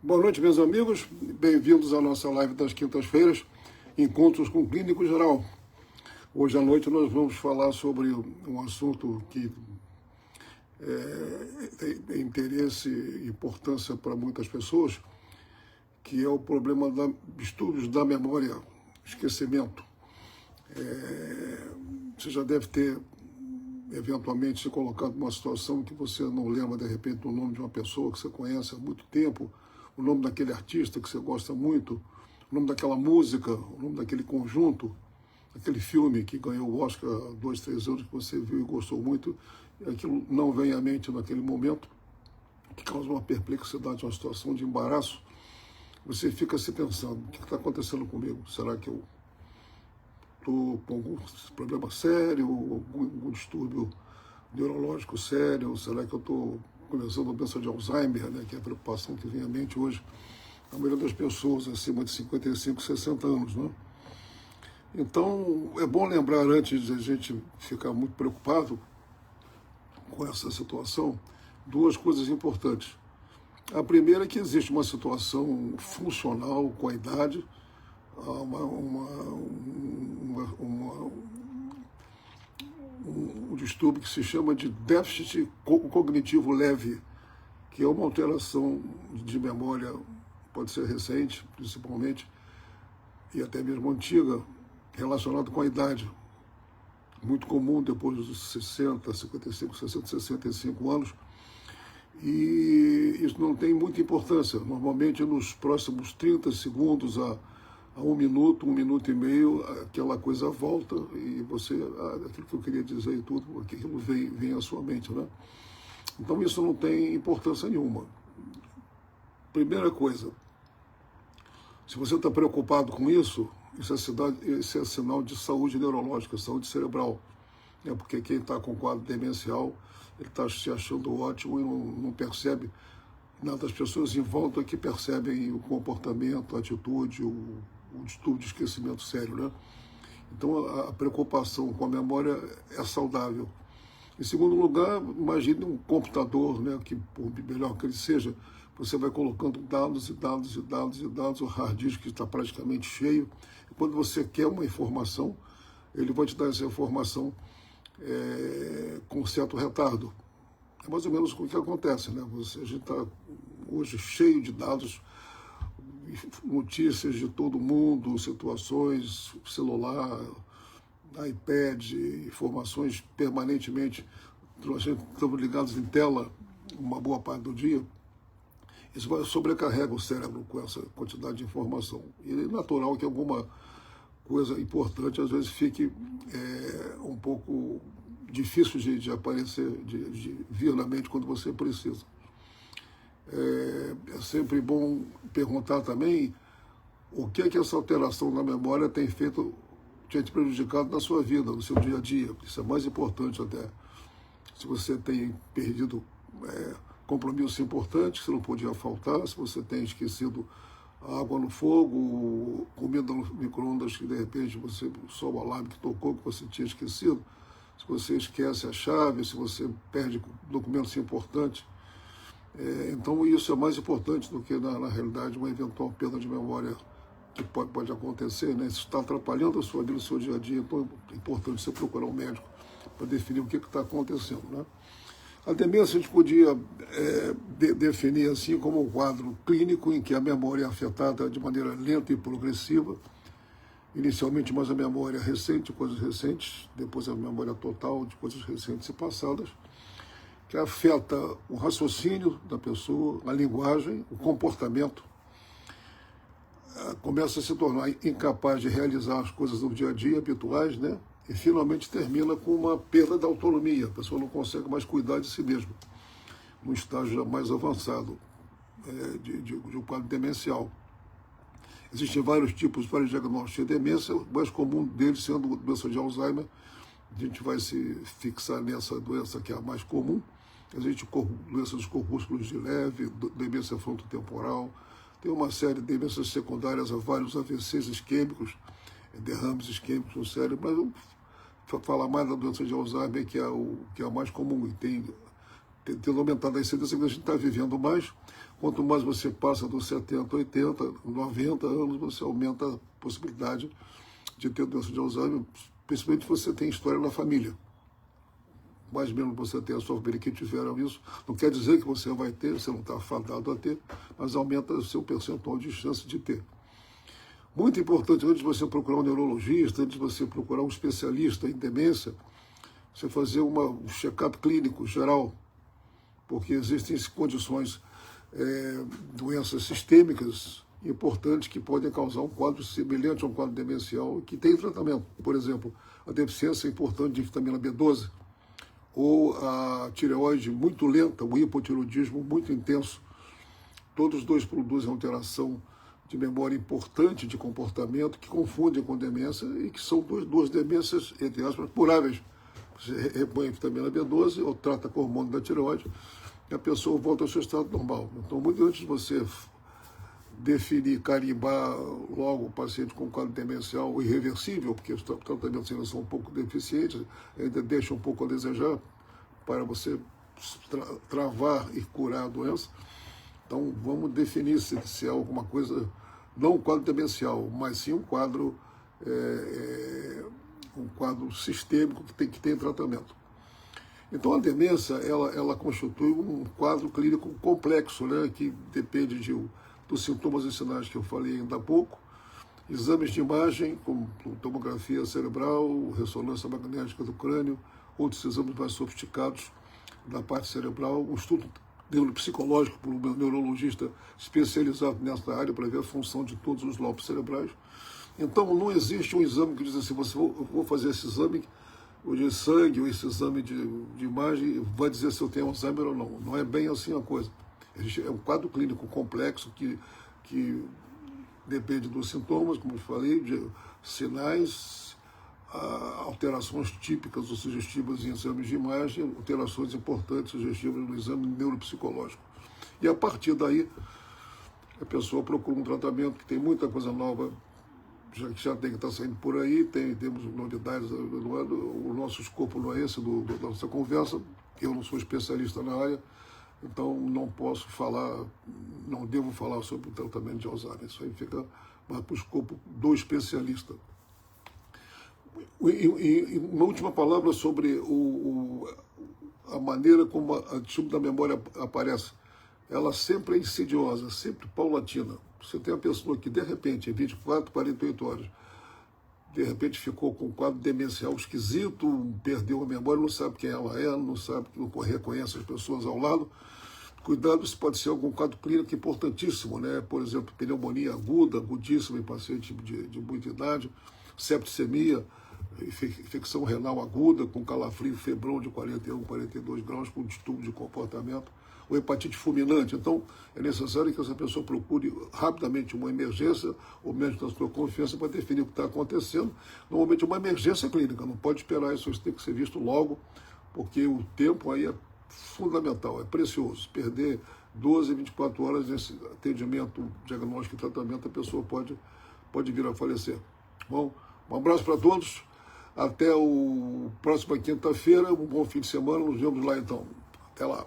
Boa noite, meus amigos. Bem-vindos à nossa live das quintas-feiras, Encontros com o Clínico Geral. Hoje à noite nós vamos falar sobre um assunto que tem interesse e importância para muitas pessoas, que é o problema dos distúrbios da memória, esquecimento. Você já deve ter, eventualmente, se colocado numa situação que você não lembra, de repente, o nome de uma pessoa que você conhece há muito tempo, o nome daquele artista que você gosta muito, o nome daquela música, o nome daquele conjunto, aquele filme que ganhou o Oscar há 2, 3 anos, que você viu e gostou muito, e aquilo não vem à mente naquele momento, que causa uma perplexidade, uma situação de embaraço. Você fica se pensando, o que está acontecendo comigo? Será que eu estou com algum problema sério, algum distúrbio neurológico sério? Será que eu estou começando a doença de Alzheimer, né, que é a preocupação que vem à mente hoje, a maioria das pessoas acima de 55, 60 anos, né? Então, é bom lembrar, antes de a gente ficar muito preocupado com essa situação, duas coisas importantes. A primeira é que existe uma situação funcional com a idade, um distúrbio que se chama de déficit cognitivo leve, que é uma alteração de memória, pode ser recente, principalmente, e até mesmo antiga, relacionado com a idade. Muito comum depois dos 60, 55, 60, 65 anos. E isso não tem muita importância. Normalmente, nos próximos 30 segundos a 1 minuto e meio, aquela coisa volta e você, aquilo que eu queria dizer e tudo, aquilo vem à sua mente, né? Então, isso não tem importância nenhuma. Primeira coisa, se você está preocupado com isso, isso é sinal de saúde neurológica, saúde cerebral. Porque quem está com quadro demencial, ele está se achando ótimo e não percebe nada. As pessoas em volta que percebem o comportamento, a atitude, o distúrbio de esquecimento sério, né? Então, a preocupação com a memória é saudável. Em segundo lugar, imagine um computador, né, que, por melhor que ele seja, você vai colocando dados, o hard disk está praticamente cheio, e quando você quer uma informação, ele vai te dar essa informação com certo retardo. É mais ou menos o que acontece, né? A gente está hoje cheio de dados, notícias de todo mundo, situações, celular, iPad, informações permanentemente. A gente estamos ligados em tela uma boa parte do dia. Isso sobrecarrega o cérebro com essa quantidade de informação. E é natural que alguma coisa importante às vezes fique um pouco difícil de aparecer, de vir na mente quando você precisa. É sempre bom perguntar também o que é que essa alteração na memória tem feito, tem te prejudicado na sua vida, no seu dia a dia. Isso é mais importante até. Se você tem perdido compromissos importantes que você não podia faltar, se você tem esquecido a água no fogo, comida no micro-ondas que de repente você, só o alarme que tocou que você tinha esquecido, se você esquece a chave, se você perde documentos importantes. Então isso é mais importante do que, na realidade, uma eventual perda de memória que pode acontecer, né? Isso está atrapalhando a sua vida, o seu dia a dia, então é importante você procurar um médico para definir o que está acontecendo, né? A demência a gente podia definir assim como um quadro clínico em que a memória é afetada de maneira lenta e progressiva, inicialmente mais a memória recente, coisas recentes, depois a memória total de coisas recentes e passadas, que afeta o raciocínio da pessoa, a linguagem, o comportamento, começa a se tornar incapaz de realizar as coisas do dia a dia habituais, né? E finalmente termina com uma perda da autonomia. A pessoa não consegue mais cuidar de si mesma, num estágio já mais avançado de um quadro demencial. Existem vários tipos, vários diagnósticos de demência, o mais comum deles sendo a doença de Alzheimer. A gente vai se fixar nessa doença que é a mais comum. Existe doença dos corpúsculos de leve, demência frontotemporal, tem uma série de demências secundárias a vários AVCs isquêmicos, derrames isquêmicos no cérebro, mas eu vou falar mais da doença de Alzheimer, que é a mais comum, e tem tendo aumentado a incidência, a gente está vivendo mais. Quanto mais você passa dos 70, 80, 90 anos, você aumenta a possibilidade de ter doença de Alzheimer, principalmente se você tem história na família. Mais ou menos você tem a sua família que tiveram isso. Não quer dizer que você vai ter, você não está fadado a ter, mas aumenta o seu percentual de chance de ter. Muito importante, antes de você procurar um neurologista, antes de você procurar um especialista em demência, você fazer um check-up clínico geral, porque existem condições, doenças sistêmicas importantes que podem causar um quadro semelhante a um quadro demencial que tem tratamento. Por exemplo, a deficiência importante de vitamina B12, ou a tireoide muito lenta, o hipotireoidismo muito intenso. Todos os dois produzem alteração de memória importante de comportamento que confundem com demência e que são duas demências, entre aspas, curáveis. Você repõe a vitamina B12 ou trata com o hormônio da tireoide e a pessoa volta ao seu estado normal. Então, muito antes de você definir, carimbar logo o paciente com quadro demencial irreversível, porque os tratamentos ainda são um pouco deficientes, ainda deixam um pouco a desejar para você travar e curar a doença. Então, vamos definir se é alguma coisa, não um quadro demencial, mas sim um quadro sistêmico que tem tratamento. Então, a demência, ela constitui um quadro clínico complexo, né, que depende dos sintomas e sinais que eu falei ainda há pouco, exames de imagem, como tomografia cerebral, ressonância magnética do crânio, outros exames mais sofisticados da parte cerebral, um estudo neuropsicológico por um neurologista especializado nessa área para ver a função de todos os lobos cerebrais. Então, não existe um exame que diz assim, eu vou fazer esse exame de sangue ou esse exame de imagem vai dizer se eu tenho Alzheimer ou não. Não é bem assim a coisa. É um quadro clínico complexo que depende dos sintomas, como eu falei, de sinais, alterações típicas ou sugestivas em exames de imagem, alterações importantes sugestivas no exame neuropsicológico. E a partir daí, a pessoa procura um tratamento que tem muita coisa nova, já tem que estar saindo por aí, temos novidades, o nosso escopo não é esse da nossa conversa, eu não sou especialista na área, então não posso falar, não devo falar sobre o tratamento de Alzheimer, isso aí fica mais para o escopo do especialista. E uma última palavra sobre a maneira como a distúrbio da memória aparece. Ela sempre é insidiosa, sempre paulatina. Você tem a pessoa que, de repente, em 24, 48 horas, de repente ficou com um quadro demencial esquisito, perdeu a memória, não sabe quem ela é, não sabe, não reconhece as pessoas ao lado. Cuidado, isso pode ser algum quadro clínico importantíssimo, né? Por exemplo, pneumonia aguda, agudíssima em paciente de muita idade, septicemia, infecção renal aguda, com calafrio febrão de 41, 42 graus, com distúrbio de comportamento, ou hepatite fulminante. Então, é necessário que essa pessoa procure rapidamente uma emergência, ou médico da sua confiança, para definir o que está acontecendo. Normalmente, uma emergência clínica, não pode esperar isso, tem que ser visto logo, porque o tempo aí é fundamental, é precioso. Perder 12, 24 horas nesse atendimento, diagnóstico e tratamento, a pessoa pode vir a falecer. Bom, um abraço para todos. Até o próxima quinta-feira, um bom fim de semana, nos vemos lá então. Até lá.